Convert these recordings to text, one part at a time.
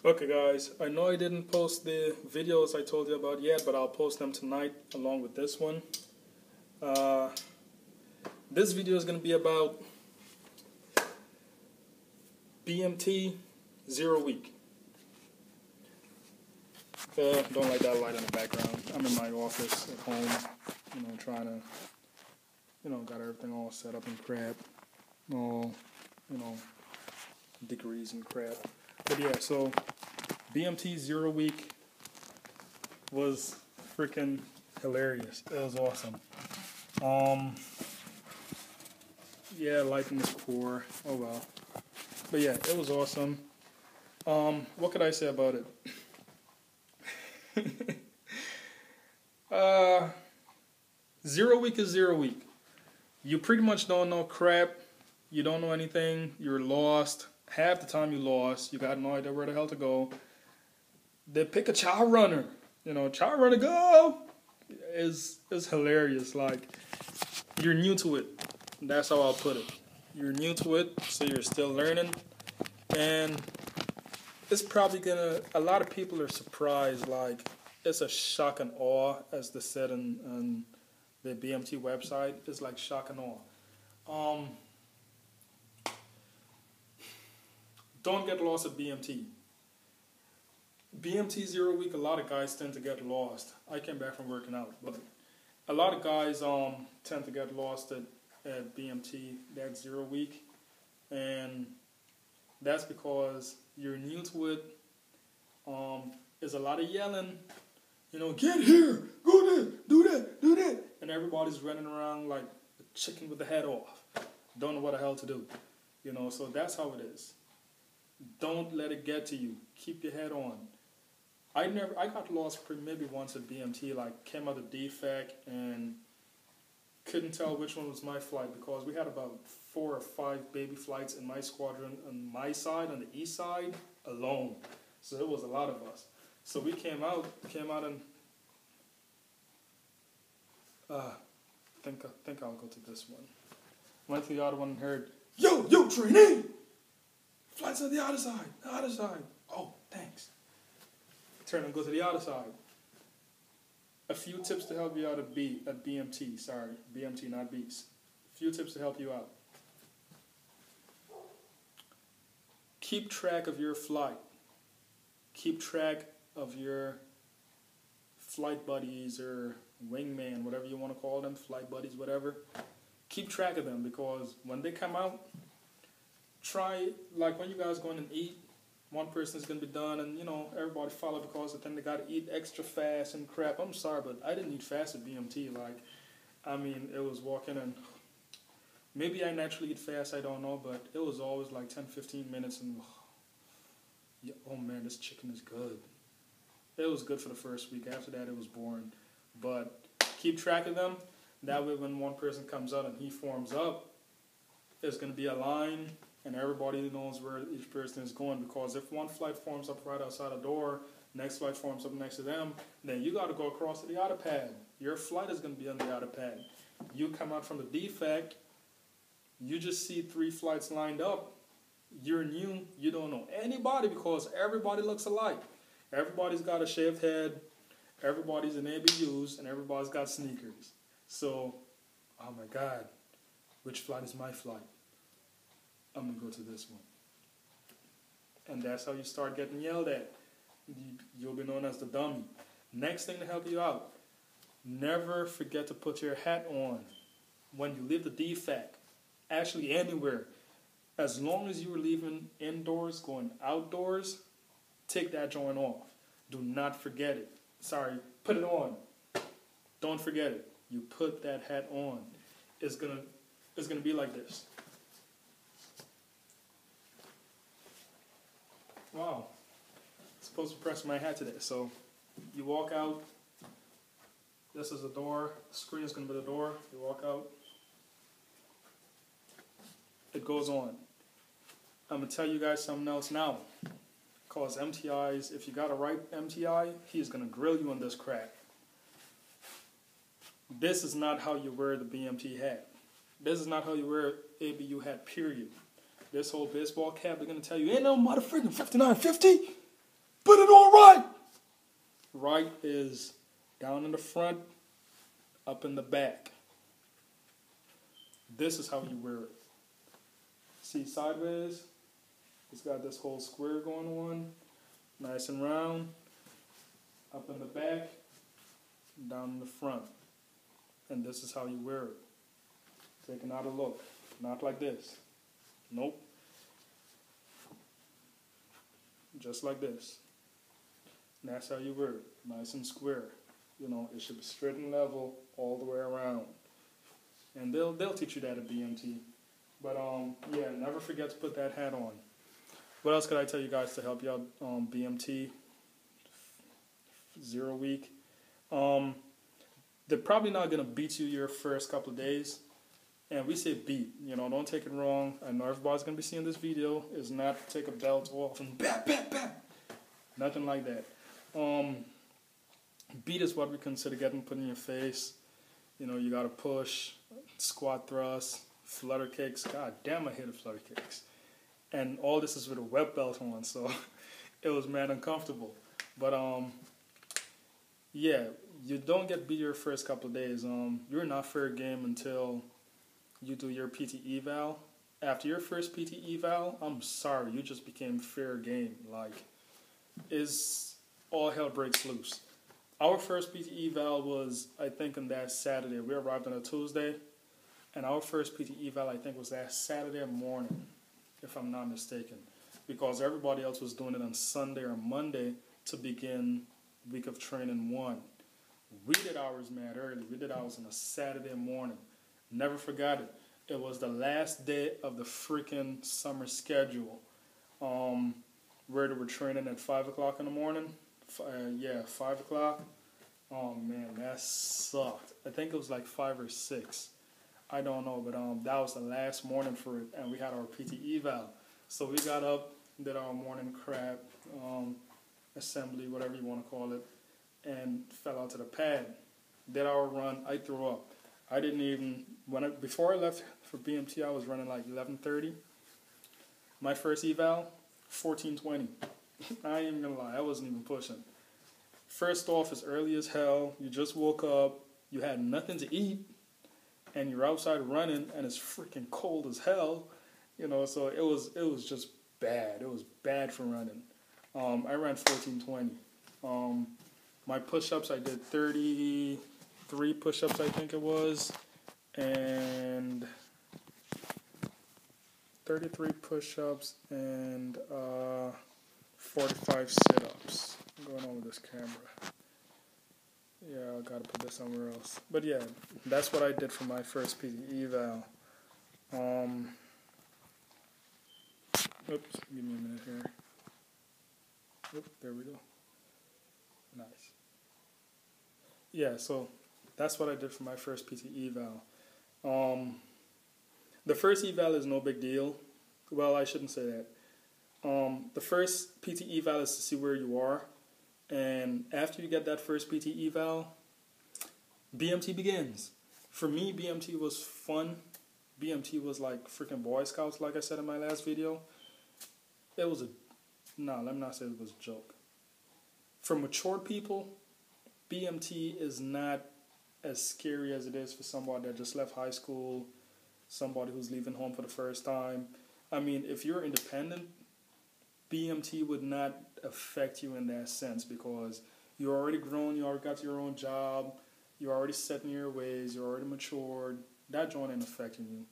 Okay guys, I know I didn't post the videos I told you about yet, but I'll post them tonight along with this one. This video is going to be about BMT Zero week. Don't like that light in the background. I'm in my office at home, trying to, got everything all set up and crap. All, degrees and crap. But yeah, so BMT Zero week was freaking hilarious. It was awesome. Yeah, lighting is poor. Oh well. But yeah, it was awesome. What could I say about it? Zero week is 0 week. You pretty much don't know crap. You don't know anything. You're lost. Half the time you lost. You got no idea where the hell to go. They pick a child runner. Child runner go is hilarious. Like, you're new to it. That's how I'll put it. You're new to it, so you're still learning. And it's probably a lot of people are surprised. Like, it's a shock and awe, as they said on the BMT website. It's like shock and awe. Don't get lost at BMT. BMT 0 week, a lot of guys tend to get lost. I came back from working out, but a lot of guys tend to get lost at BMT that 0 week, and that's because you're new to it. There's a lot of yelling, get here, go there, do that, do that, and everybody's running around like a chicken with the head off. Don't know what the hell to do, so that's how it is. Don't let it get to you. Keep your head on. I got lost maybe once at BMT, like came out of defect and couldn't tell which one was my flight because we had about 4 or 5 baby flights in my squadron on my side, on the east side, alone. So it was a lot of us. So we came out and think I'll go to this one. Went to the other one and heard, yo, trainee! Flights on the other side. Oh, thanks. Turn and go to the other side. A few tips to help you out at BMT. Sorry, BMT, not Beast. A few tips to help you out. Keep track of your flight. Keep track of your flight buddies or wingman, whatever you want to call them, flight buddies, whatever. Keep track of them because when they come out, try, like when you guys going and eat, one person is going to be done and, everybody follow because then they got to eat extra fast and crap. I'm sorry, but I didn't eat fast at BMT. It was walking and maybe I naturally eat fast, I don't know, but it was always like 10-15 minutes and, oh man, this chicken is good. It was good for the first week. After that, it was boring. But keep track of them. That way when one person comes out and he forms up, there's going to be a line and everybody knows where each person is going, because if one flight forms up right outside the door, next flight forms up next to them, then you got to go across to the outer pad. Your flight is going to be on the outer pad. You come out from the defect, you just see 3 flights lined up. You're new, you don't know anybody because everybody looks alike. Everybody's got a shaved head, everybody's in ABUs, and everybody's got sneakers. So, oh my God, which flight is my flight? I'm going to go to this one. And that's how you start getting yelled at. You'll be known as the dummy. Next thing to help you out, never forget to put your hat on when you leave the defect. Actually, anywhere. As long as you are leaving indoors, going outdoors, take that joint off. Do not forget it. Sorry, put it on. Don't forget it. You put that hat on. It's gonna be like this. Wow, I'm supposed to press my hat today. So you walk out, this is the door, the screen is going to be the door, you walk out, it goes on. I'm going to tell you guys something else now, because MTIs, if you got a right MTI, he's going to grill you on this crap. This is not how you wear the BMT hat. This is not how you wear ABU hat, period. This whole baseball cap, they're going to tell you, ain't no motherfucking 5950. Put it on right. Right is down in the front, up in the back. This is how you wear it. See sideways? It's got this whole square going on, nice and round. Up in the back, down in the front. And this is how you wear it. Take another look. Not like this. Nope. Just like this. And that's how you wear it. Nice and square. You know, it should be straight and level all the way around. And they'll teach you that at BMT. But yeah, never forget to put that hat on. What else could I tell you guys to help you out on BMT Zero week? They're probably not gonna beat you your first couple of days. And we say beat, you know, don't take it wrong. I know everybody's gonna be seeing this video. Is not take a belt off and bap, bap, bap. Nothing like that. Beat is what we consider getting put in your face. You know, you gotta push, squat thrust, flutter kicks. God damn, I hated flutter kicks. And all this is with a web belt on, so it was mad uncomfortable. But yeah, you don't get beat your first couple of days. You're not fair game until you do your PT eval. After your first PT eval, I'm sorry, you just became fair game. Like, is all hell breaks loose. Our first PT eval was, I think, on that Saturday. We arrived on a Tuesday, and our first PT eval, I think, was that Saturday morning, if I'm not mistaken, because everybody else was doing it on Sunday or Monday to begin week of training 1. We did ours mad early. We did ours on a Saturday morning. Never forgot it. It was the last day of the freaking summer schedule. Where they were training at 5 o'clock in the morning. 5 o'clock. Oh man, that sucked. I think it was like 5 or 6. I don't know, but that was the last morning for it, and we had our PT eval. So we got up, did our morning crap, assembly, whatever you want to call it, and fell out to the pad. Did our run. I threw up. I didn't even before I left for BMT, I was running like 11:30. My first eval, 14:20. I ain't even gonna lie, I wasn't even pushing. First off, it's early as hell. You just woke up. You had nothing to eat, and you're outside running, and it's freaking cold as hell. You know, so it was just bad. It was bad for running. I ran 14:20. My push-ups, I did 33 push-ups, I think it was, and 33 push-ups and 45 sit-ups. I'm going on with this camera. Yeah, I gotta put this somewhere else. But yeah, that's what I did for my first PT eval. Oops, give me a minute here. Oop, there we go. Nice. Yeah, so that's what I did for my first PT eval. The first eval is no big deal. Well, I shouldn't say that. The first PT eval is to see where you are. And after you get that first PT eval, BMT begins. For me, BMT was fun. BMT was like freaking Boy Scouts, like I said in my last video. It was let me not say it was a joke. For mature people, BMT is not as scary as it is for somebody that just left high school, somebody who's leaving home for the first time. I mean, if you're independent, BMT would not affect you in that sense because you're already grown, you already got your own job, you're already set in your ways, you're already matured. That joint ain't affecting you.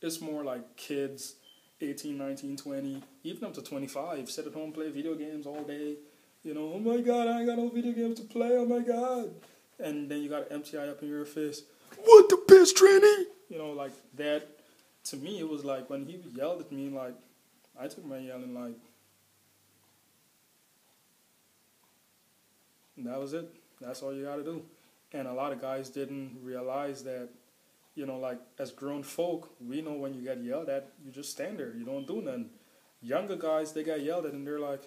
It's more like kids, 18, 19, 20, even up to 25, sit at home, play video games all day. You know, oh my God, I ain't got no video games to play, oh my God. And then you got an MTI up in your face. What the piss, Trini? You know, like that. To me, it was like when he yelled at me, like, I took my yelling like, that was it. That's all you got to do. And a lot of guys didn't realize that, you know, like as grown folk, we know when you get yelled at, you just stand there. You don't do nothing. Younger guys, they got yelled at and they're like,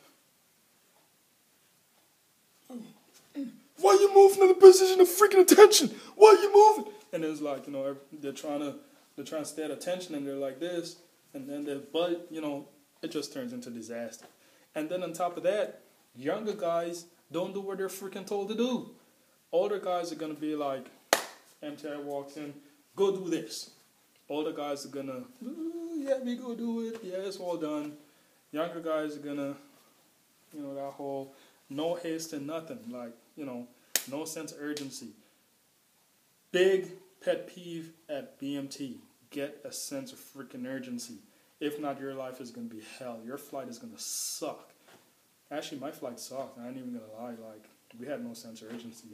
why are you moving in the position of freaking attention? Why are you moving? And it's like, you know, they're trying to stay at attention and they're like this. And then but, you know, it just turns into disaster. And then on top of that, younger guys don't do what they're freaking told to do. Older guys are going to be like, MTI walks in, go do this. Older guys are going to, yeah, we go do it. Yeah, it's all done. Younger guys are going to, that whole no haste and nothing. Like, no sense of urgency. Big pet peeve at BMT. Get a sense of freaking urgency. If not, your life is going to be hell. Your flight is going to suck. Actually, my flight sucked. I ain't even going to lie. Like, we had no sense of urgency.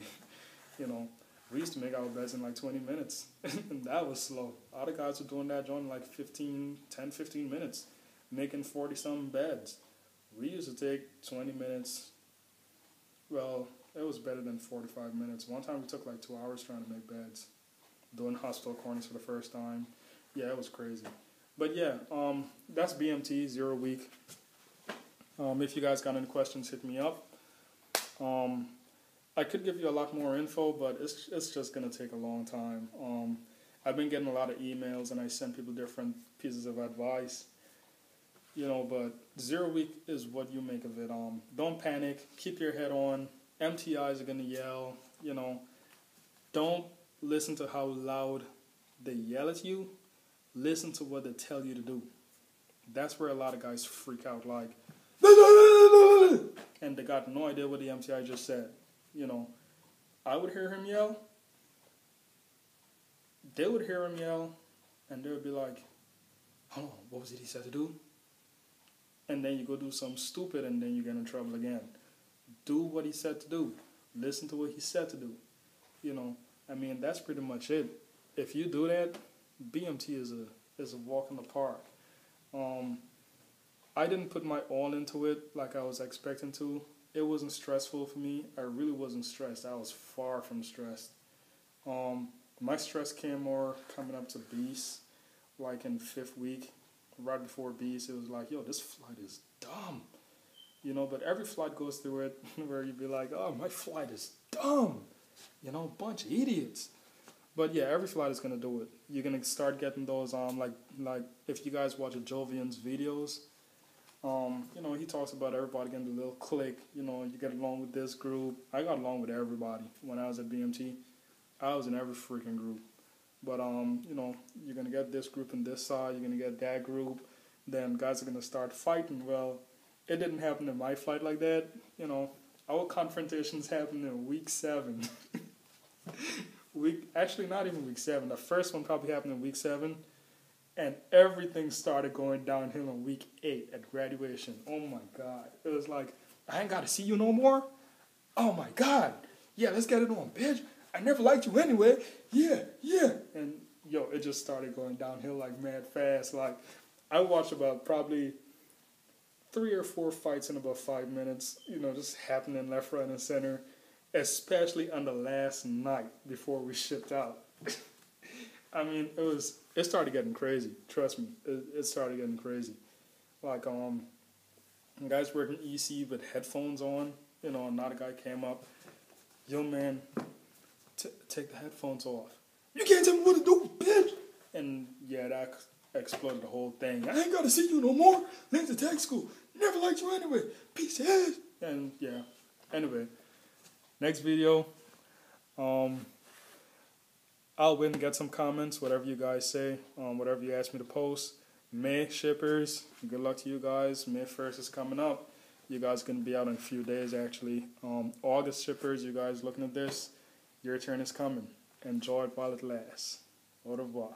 We used to make our beds in like 20 minutes. And that was slow. Other guys were doing that joint in like 15 minutes. Making 40-something beds. We used to take 20 minutes. Well, it was better than 45 minutes. One time we took like 2 hours trying to make beds. Doing hospital corners for the first time. Yeah, it was crazy. But yeah, that's BMT Zero week. If you guys got any questions, hit me up. I could give you a lot more info, but it's just going to take a long time. I've been getting a lot of emails, and I send people different pieces of advice. But 0 week is what you make of it. Don't panic. Keep your head on. MTIs are going to yell. Don't listen to how loud they yell at you. Listen to what they tell you to do. That's where a lot of guys freak out, like, and they got no idea what the MTI just said. I would hear him yell. They would hear him yell, and they would be like, hold on, what was it he said to do? And then you go do something stupid, and then you get in trouble again. Do what he said to do. Listen to what he said to do. That's pretty much it. If you do that, BMT is a walk in the park. I didn't put my all into it like I was expecting to. It wasn't stressful for me. I really wasn't stressed. I was far from stressed. My stress came more coming up to Beast, like in 5th week, right before Beast. It was like, yo, this flight is dumb. But every flight goes through it where you'd be like, oh, my flight is dumb. Bunch of idiots. But yeah, every flight is going to do it. You're going to start getting those, like if you guys watch Jovian's videos, he talks about everybody getting a little clique. You get along with this group. I got along with everybody when I was at BMT. I was in every freaking group. But, you're going to get this group on this side. You're going to get that group. Then guys are going to start fighting. Well, it didn't happen in my flight like that. Our confrontations happened in week 7. Actually, not even week 7. The first one probably happened in week 7. And everything started going downhill in week 8 at graduation. Oh my God. It was like, I ain't got to see you no more? Oh my God. Yeah, let's get it on, bitch. I never liked you anyway. Yeah. And, it just started going downhill like mad fast. Like, I watched about probably 3 or 4 fights in about 5 minutes, just happening left, right, and center, especially on the last night before we shipped out. It started getting crazy. Trust me, it started getting crazy. Like, guys working EC with headphones on, another guy came up, yo, man, take the headphones off. You can't tell me what to do, bitch! And, yeah, that exploded the whole thing. I ain't got to see you no more. Left to tech school. Never liked you anyway. Piece of ass. And, yeah. Anyway, next video, I'll wait and get some comments, whatever you guys say, whatever you ask me to post. May shippers, good luck to you guys. May 1st is coming up. You guys are going to be out in a few days, actually. August shippers, you guys looking at this, your turn is coming. Enjoy it while it lasts. Au revoir.